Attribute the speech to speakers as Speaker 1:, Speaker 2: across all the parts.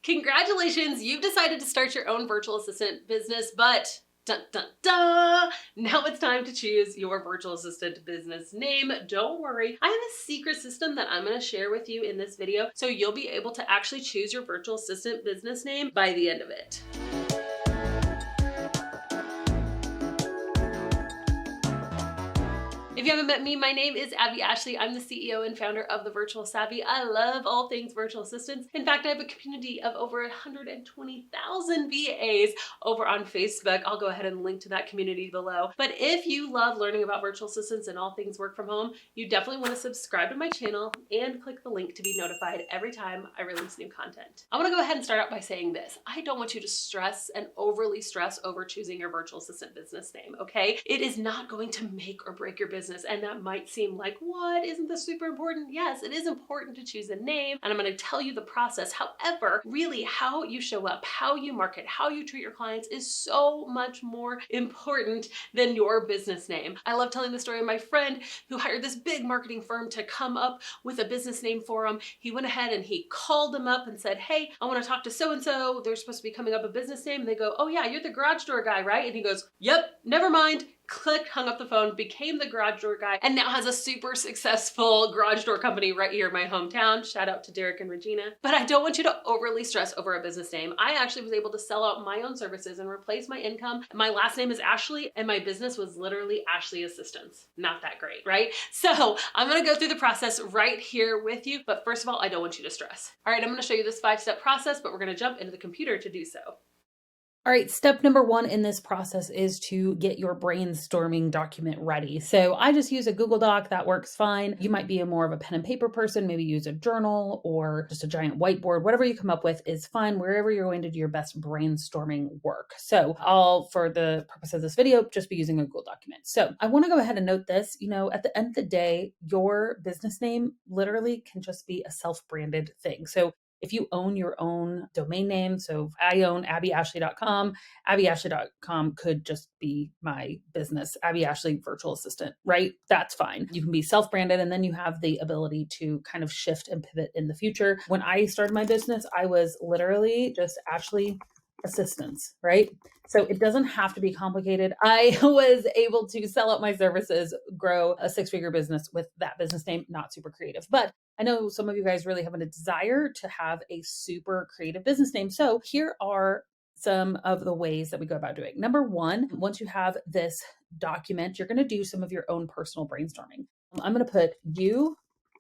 Speaker 1: Congratulations, you've decided to start your own virtual assistant business, but dun dun dun, now it's time to choose your virtual assistant business name. Don't worry, I have a secret system that I'm going to share with you in this video, so you'll be able to actually choose your virtual assistant business name by the end of it. If you haven't met me, my name is Abbey Ashley. I'm the CEO and founder of The Virtual Savvy. I love all things virtual assistants. In fact, I have a community of over 120,000 VAs over on Facebook. I'll go ahead and link to that community below. But if you love learning about virtual assistants and all things work from home, you definitely want to subscribe to my channel and click the link to be notified every time I release new content. I want to go ahead and start out by saying this. I don't want you to stress and overly stress over choosing your virtual assistant business name, okay? It is not going to make or break your business. And that might seem like, what? Isn't this super important? Yes, it is important to choose a name, and I'm going to tell you the process. However, really how you show up, how you market, how you treat your clients is so much more important than your business name. I love telling the story of my friend who hired this big marketing firm to come up with a business name for him. He went ahead and he called them up and said, hey, I want to talk to so-and-so. They're supposed to be coming up a business name. And they go, oh yeah, you're the garage door guy, right? And he goes, yep, never mind. Clicked, hung up the phone, became the garage door guy, and now has a super successful garage door company right here in my hometown. Shout out to Derek and Regina. But I don't want you to overly stress over a business name. I actually was able to sell out my own services and replace my income. My last name is Ashley, and my business was literally Ashley Assistants. Not that great, right? So I'm gonna go through the process right here with you, but first of all, I don't want you to stress. All right, I'm gonna show you this 5-step process, but we're gonna jump into the computer to do so. All right, step number 1 in this process is to get your brainstorming document ready. So I just use a Google Doc, that works fine. You might be more of a pen and paper person, maybe use a journal or just a giant whiteboard. Whatever you come up with is fine, wherever you're going to do your best brainstorming work. So I'll, for the purpose of this video, just be using a Google document. So I wanna go ahead and note this, at the end of the day, your business name literally can just be a self-branded thing. So if you own your own domain name, so I own abbeyashley.com, abbeyashley.com could just be my business, Abbey Ashley Virtual Assistant, right? That's fine. You can be self-branded, and then you have the ability to kind of shift and pivot in the future. When I started my business, I was literally just Ashley Assistants, right? So it doesn't have to be complicated. I was able to sell out my services, grow a 6-figure business with that business name, not super creative. But I know some of you guys really have a desire to have a super creative business name. So here are some of the ways that we go about doing it. Number 1, once you have this document, you're going to do some of your own personal brainstorming. I'm going to put you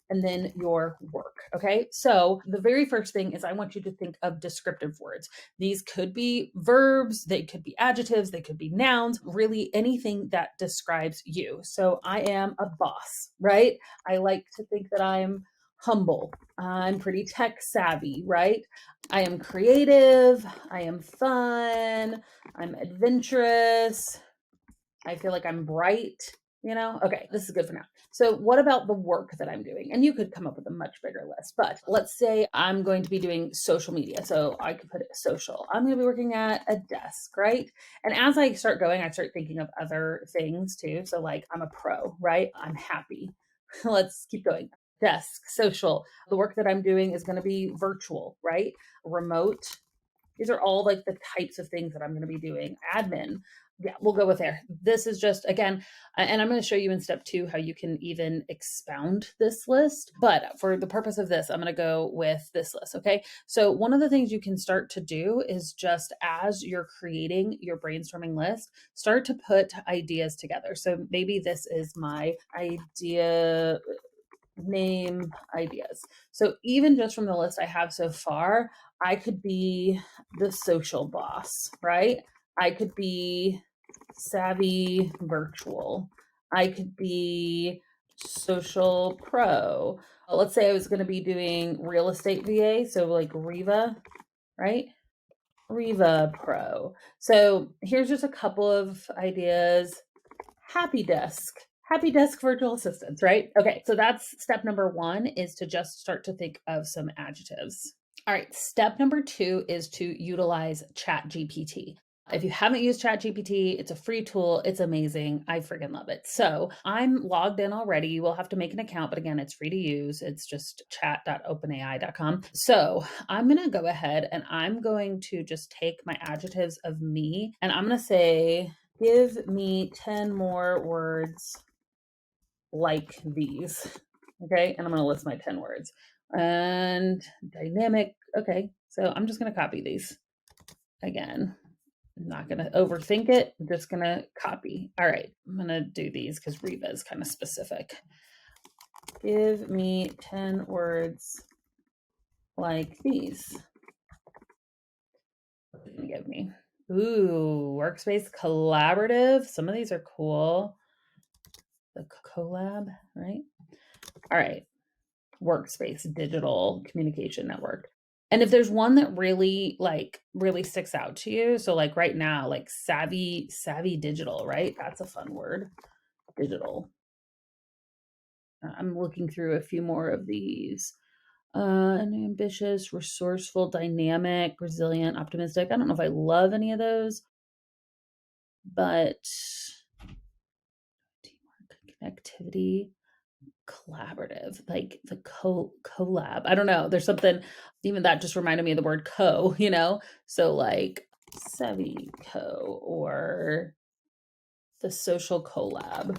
Speaker 1: and then your work. Okay. So the very first thing is I want you to think of descriptive words. These could be verbs, they could be adjectives, they could be nouns, really anything that describes you. So I am a boss, right? I like to think that I'm humble. I'm pretty tech savvy, right? I am creative. I am fun. I'm adventurous. I feel like I'm bright. Okay, this is good for now. So what about the work that I'm doing? And you could come up with a much bigger list, but let's say I'm going to be doing social media. So I could put social. I'm going to be working at a desk, right? And as I start going, I start thinking of other things too. So like I'm a pro, right? I'm happy. Let's keep going. Desk, social. The work that I'm doing is going to be virtual, right? Remote. These are all like the types of things that I'm going to be doing. Admin. Yeah, we'll go with there. This is just, again, and I'm going to show you in step 2 how you can even expound this list. But for the purpose of this, I'm going to go with this list. Okay. So one of the things you can start to do is just as you're creating your brainstorming list, start to put ideas together. So maybe this is my idea name ideas. So even just from the list I have so far, I could be the social boss, right? I could be savvy virtual. I could be social pro. Let's say I was going to be doing real estate VA. So like Riva, right? Riva Pro. So here's just a couple of ideas. Happy Desk virtual assistants, right? Okay, so that's step number 1 is to just start to think of some adjectives. All right, step number 2 is to utilize Chat GPT.
Speaker 2: If you haven't used Chat GPT, it's a free tool. It's amazing. I freaking love it. So I'm logged in already. You will have to make an account, but again, it's free to use. It's just chat.openai.com. So I'm going to go ahead and I'm going to just take my adjectives of me and I'm going to say, give me 10 more words like these. Okay. And I'm going to list my 10 words and dynamic. Okay. So I'm just going to copy these again. I'm not going to overthink it. I'm just going to copy. All right. I'm going to do these because Reba is kind of specific. Give me 10 words like these. What did you give me? Ooh, workspace collaborative. Some of these are cool. The collab, right? All right. Workspace digital communication network. And if there's one that really sticks out to you, so like right now, like savvy digital, right? That's a fun word. Digital. I'm looking through a few more of these. Ambitious, resourceful, dynamic, resilient, optimistic. I don't know if I love any of those, but teamwork, connectivity, collaborative, like the collab. I don't know. There's something, even that just reminded me of the word co. So like savvy co or the social collab.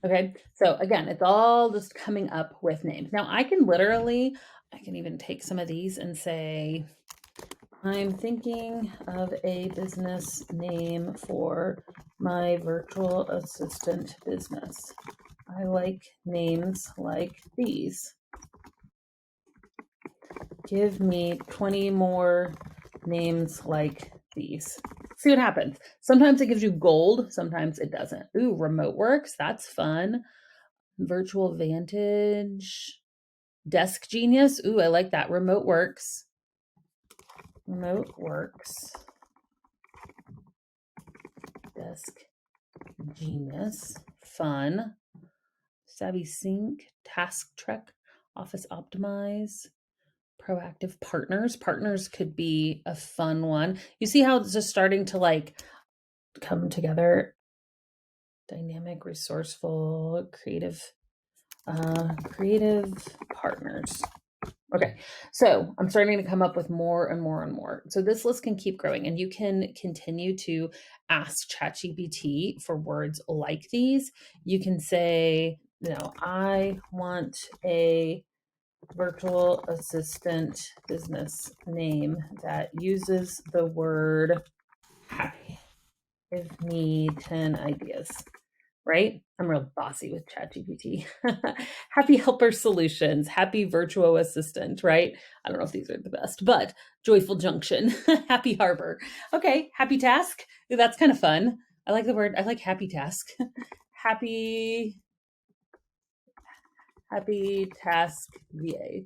Speaker 2: Okay. So again, it's all just coming up with names. Now I can even take some of these and say, I'm thinking of a business name for my virtual assistant business. I like names like these. Give me 20 more names like these. See what happens. Sometimes it gives you gold, sometimes it doesn't. Ooh, remote works. That's fun. Virtual Vantage. Desk Genius. Ooh, I like that. Remote works. Remote works. Desk Genius. Fun. Savvy Sync. Task Trek. Office Optimize. Proactive Partners. Partners could be a fun one. You see how it's just starting to like come together. Dynamic, resourceful, creative partners. Okay, so I'm starting to come up with more and more and more. So this list can keep growing, and you can continue to ask ChatGPT for words like these. You can say, I want a virtual assistant business name that uses the word happy. Give me 10 ideas. Right? I'm real bossy with ChatGPT. Happy Helper Solutions, Happy Virtual Assistant, right? I don't know if these are the best, but Joyful Junction, Happy Harbor. Okay, Happy Task. Ooh, that's kind of fun. I like the word. I like Happy Task. Happy Task VA.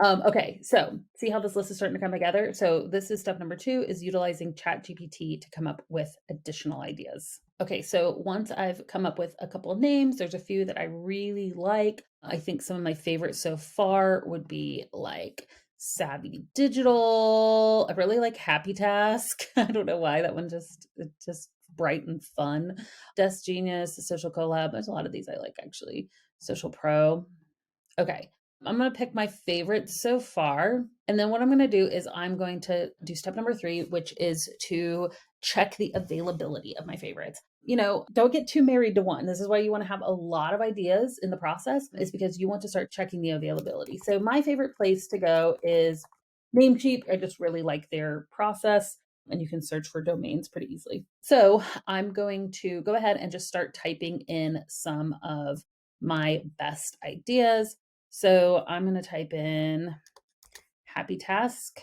Speaker 2: Okay, so see how this list is starting to come together? So this is step number 2, is utilizing ChatGPT to come up with additional ideas. Okay, so once I've come up with a couple of names, there's a few that I really like. I think some of my favorites so far would be like Savvy Digital. I really like Happy Task. I don't know why, that one just bright and fun. Desk Genius, Social Collab. There's a lot of these I like actually. Social Pro. Okay, I'm going to pick my favorites so far. And then what I'm going to do is I'm going to do step number 3, which is to check the availability of my favorites. Don't get too married to one. This is why you want to have a lot of ideas in the process, is because you want to start checking the availability. So my favorite place to go is Namecheap. I just really like their process, and you can search for domains pretty easily. So I'm going to go ahead and just start typing in some of my best ideas. So I'm going to type in Happy Task,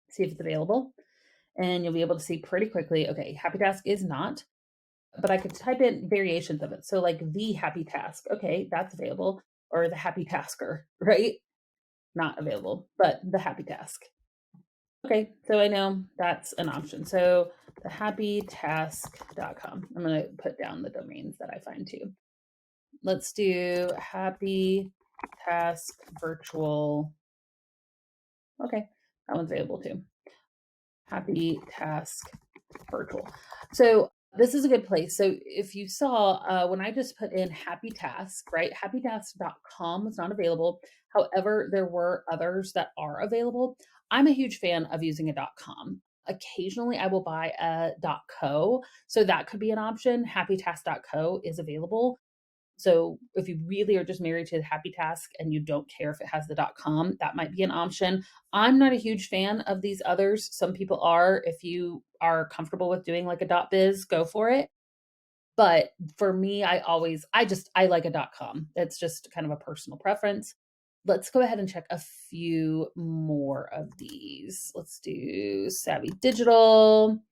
Speaker 2: see if it's available. And you'll be able to see pretty quickly, okay, Happy Task is not, but I could type in variations of it. So like the Happy Task, okay, that's available. Or the Happy Tasker, right? Not available, but the Happy Task. Okay, so I know that's an option. So the happytask.com. I'm going to put down the domains that I find too. Let's do Happy Task Virtual. Okay, that one's available too. Happy Task Virtual. So this is a good place. So if you saw when I just put in Happy Task, right? Happytask.com was not available. However, there were others that are available. I'm a huge fan of using a .com. Occasionally I will buy a .co. So that could be an option. Happytask.co is available. So if you really are just married to Happy Task and you don't care if it has the .com, that might be an option. I'm not a huge fan of these others. Some people are. If you are comfortable with doing like a .biz, go for it. But for me, I like a .com. It's just kind of a personal preference. Let's go ahead and check a few more of these. Let's do Savvy Digital.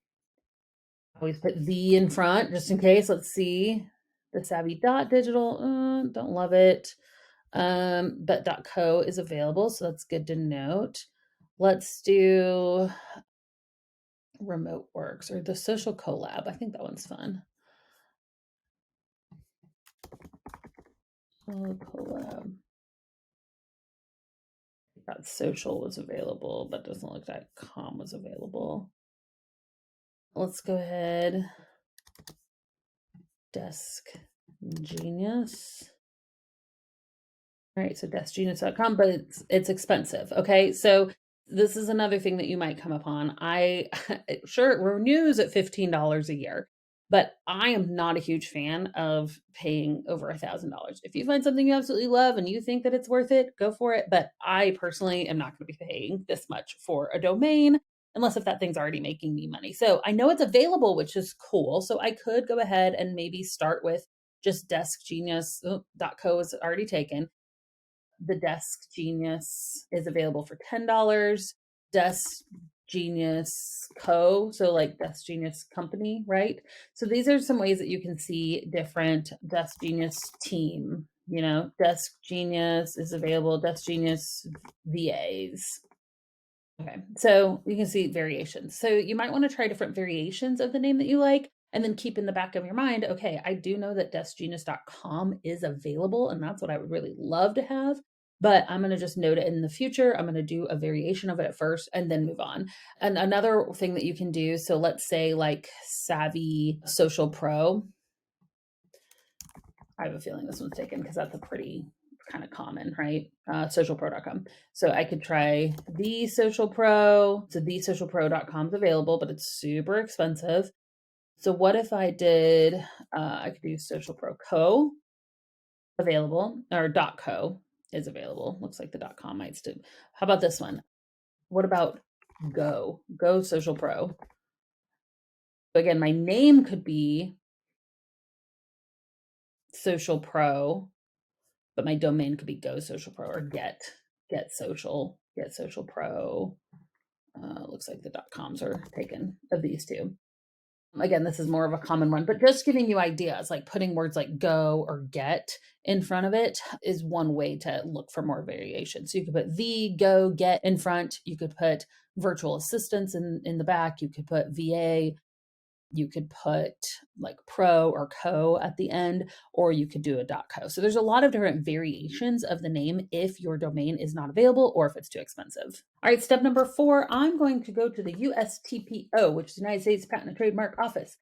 Speaker 2: Always put the in front just in case. Let's see. The Savvy Digital. Don't love it. But .co is available, so that's good to note. Let's do Remote Works or the Social Collab. I think that one's fun. Collab. That social was available, but doesn't look like .com was available. Let's go ahead. Desk Genius. All right, so deskgenius.com, but it's expensive. Okay, so this is another thing that you might come upon. Sure, it renews at $15 a year, but I am not a huge fan of paying over $1,000. If you find something you absolutely love and you think that it's worth it, go for it. But I personally am not going to be paying this much for a domain unless if that thing's already making me money. So I know it's available, which is cool. So I could go ahead and maybe start with just deskgenius.co is already taken. The Desk Genius is available for $10. Desk Genius Co. So like Desk Genius Company, right? So these are some ways that you can see different Desk Genius team. Desk Genius is available, Desk Genius VAs. Okay, so you can see variations. So you might want to try different variations of the name that you like, and then keep in the back of your mind, okay, I do know that deskgenius.com is available, and that's what I would really love to have. But I'm going to just note it in the future. I'm going to do a variation of it at first and then move on. And another thing that you can do, so let's say like Savvy Social Pro. I have a feeling this one's taken because that's a pretty kind of common, right? Socialpro.com. So I could try the Social Pro. So thesocialpro.com is available, but it's super expensive. So what if I did, I could do Social Pro Co. available, or .co is available. Looks like the .com might still. How about this one? What about Go Social Pro? So again, my name could be Social Pro, but my domain could be Go Social Pro or Get Social Pro. Looks like the .coms are taken of these two. Again, this is more of a common one, but just giving you ideas, like putting words like go or get in front of it is one way to look for more variation. So you could put the, go, get in front. You could put virtual assistants in the back. You could put VA. You could put like pro or co at the end, or you could do a .co. So there's a lot of different variations of the name if your domain is not available or if it's too expensive. All right, step number 4, I'm going to go to the USTPO, which is the United States Patent and Trademark Office.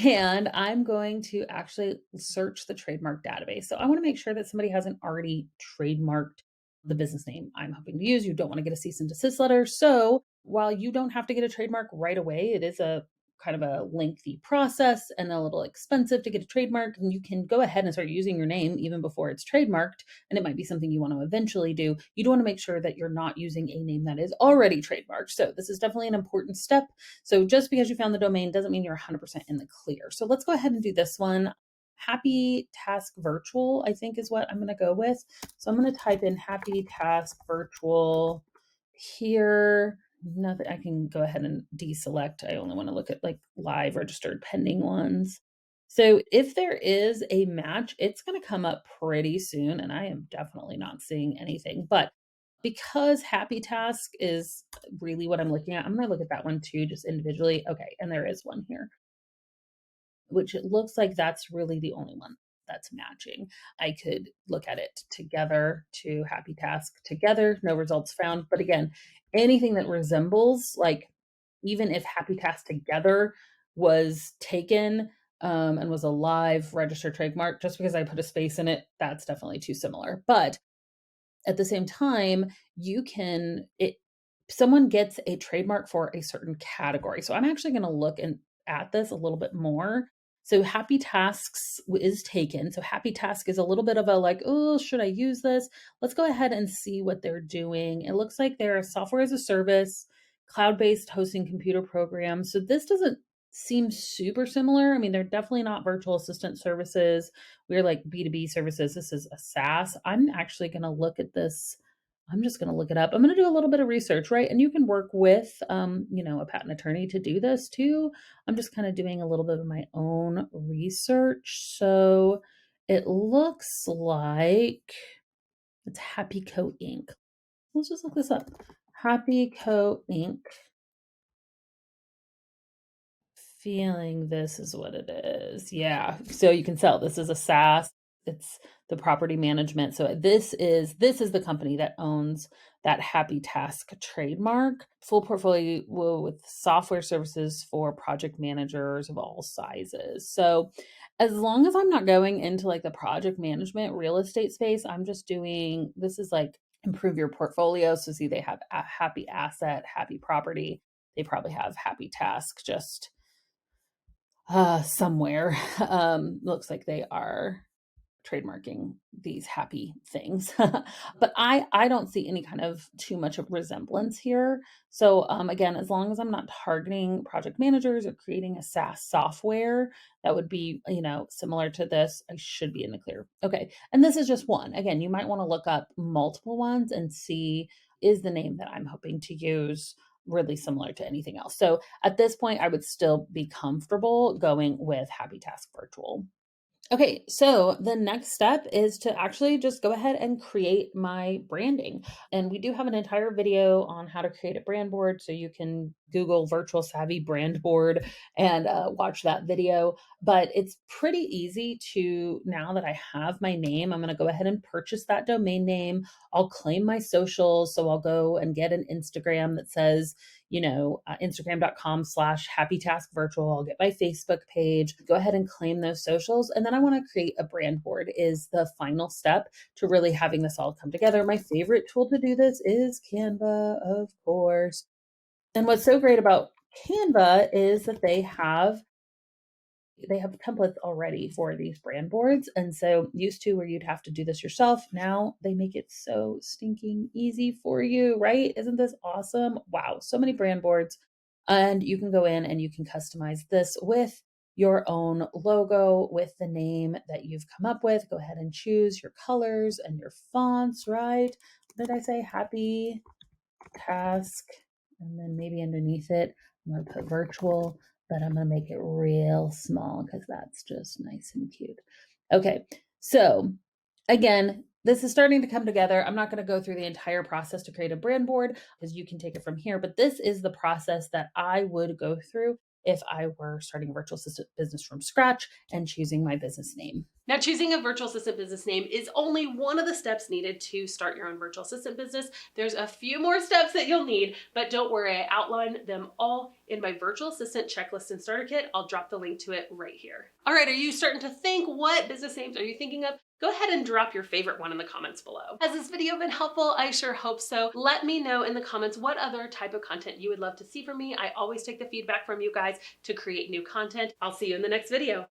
Speaker 2: And I'm going to actually search the trademark database. So I want to make sure that somebody hasn't already trademarked the business name I'm hoping to use. You don't want to get a cease and desist letter. So while you don't have to get a trademark right away, it is a kind of a lengthy process and a little expensive to get a trademark, and you can go ahead and start using your name even before it's trademarked, and it might be something you want to eventually do. You do want to make sure that you're not using a name that is already trademarked. So this is definitely an important step. So just because you found the domain doesn't mean you're 100% in the clear. So let's go ahead and do this one. Happy Task Virtual, I think is what I'm going to go with. So I'm going to type in Happy Task Virtual here. Nothing, I can go ahead and deselect. I only want to look at like live registered pending ones. So if there is a match, it's going to come up pretty soon, and I am definitely not seeing anything. But because Happy Task is really what I'm looking at, I'm going to look at that one too, just individually. Okay, and there is one here, which it looks like that's really the only one that's matching. I could look at it together to Happy Task together, no results found. But again, anything that resembles like even if Happy Task together was taken, and was a live registered trademark, just because I put a space in it, that's definitely too similar. But at the same time, you can it someone gets a trademark for a certain category. So I'm actually going to look at this a little bit more. So Happy Tasks is taken. So Happy Task is a little bit of a like, oh, should I use this? Let's go ahead and see what they're doing. It looks like they're a software as a service, cloud-based hosting computer program. So this doesn't seem super similar. I mean, they're definitely not virtual assistant services. We're like B2B services. This is a SaaS. I'm actually going to look at this. I'm just going to look it up. I'm going to do a little bit of research, right? And you can work with, a patent attorney to do this too. I'm just kind of doing a little bit of my own research. So it looks like it's Happy Co Inc. Let's just look this up. Happy Co Inc. Feeling this is what it is. Yeah. So you can tell this is a SaaS. It's the property management. So this is the company that owns that Happy Task trademark. Full portfolio with software services for project managers of all sizes. So as long as I'm not going into like the project management real estate space, I'm just doing this is like improve your portfolio. So see they have a happy asset, happy property. They probably have Happy Task just somewhere. Looks like they are trademarking these happy things. But I don't see any kind of too much of resemblance here. So again, as long as I'm not targeting project managers or creating a SaaS software that would be, similar to this, I should be in the clear. Okay. And this is just one. Again, you might want to look up multiple ones and see is the name that I'm hoping to use really similar to anything else. So at this point, I would still be comfortable going with Happy Task Virtual. Okay, so the next step is to actually just go ahead and create my branding. And we do have an entire video on how to create a brand board. So you can Google Virtual Savvy brand board and watch that video. But it's pretty easy to, now that I have my name, I'm going to go ahead and purchase that domain name. I'll claim my socials. So I'll go and get an Instagram that says, Instagram.com/happytaskvirtual. I'll get my Facebook page, go ahead and claim those socials. And then I want to create a brand board is the final step to really having this all come together. My favorite tool to do this is Canva, of course. And what's so great about Canva is that they have templates already for these brand boards. And so used to where you'd have to do this yourself, now they make it so stinking easy for you, right? Isn't this awesome? Wow, so many brand boards. And you can go in and you can customize this with your own logo, with the name that you've come up with. Go ahead and choose your colors and your fonts, right? What did I say? Happy Task. And then maybe underneath it, I'm going to put virtual, but I'm going to make it real small because that's just nice and cute. Okay, so again, this is starting to come together. I'm not going to go through the entire process to create a brand board because you can take it from here, but this is the process that I would go through if I were starting a virtual assistant business from scratch and choosing my business name.
Speaker 1: Now, choosing a virtual assistant business name is only one of the steps needed to start your own virtual assistant business. There's a few more steps that you'll need, but don't worry, I outline them all in my virtual assistant checklist and starter kit. I'll drop the link to it right here. All right, are you starting to think what business names are you thinking of? Go ahead and drop your favorite one in the comments below. Has this video been helpful? I sure hope so. Let me know in the comments what other type of content you would love to see from me. I always take the feedback from you guys to create new content. I'll see you in the next video.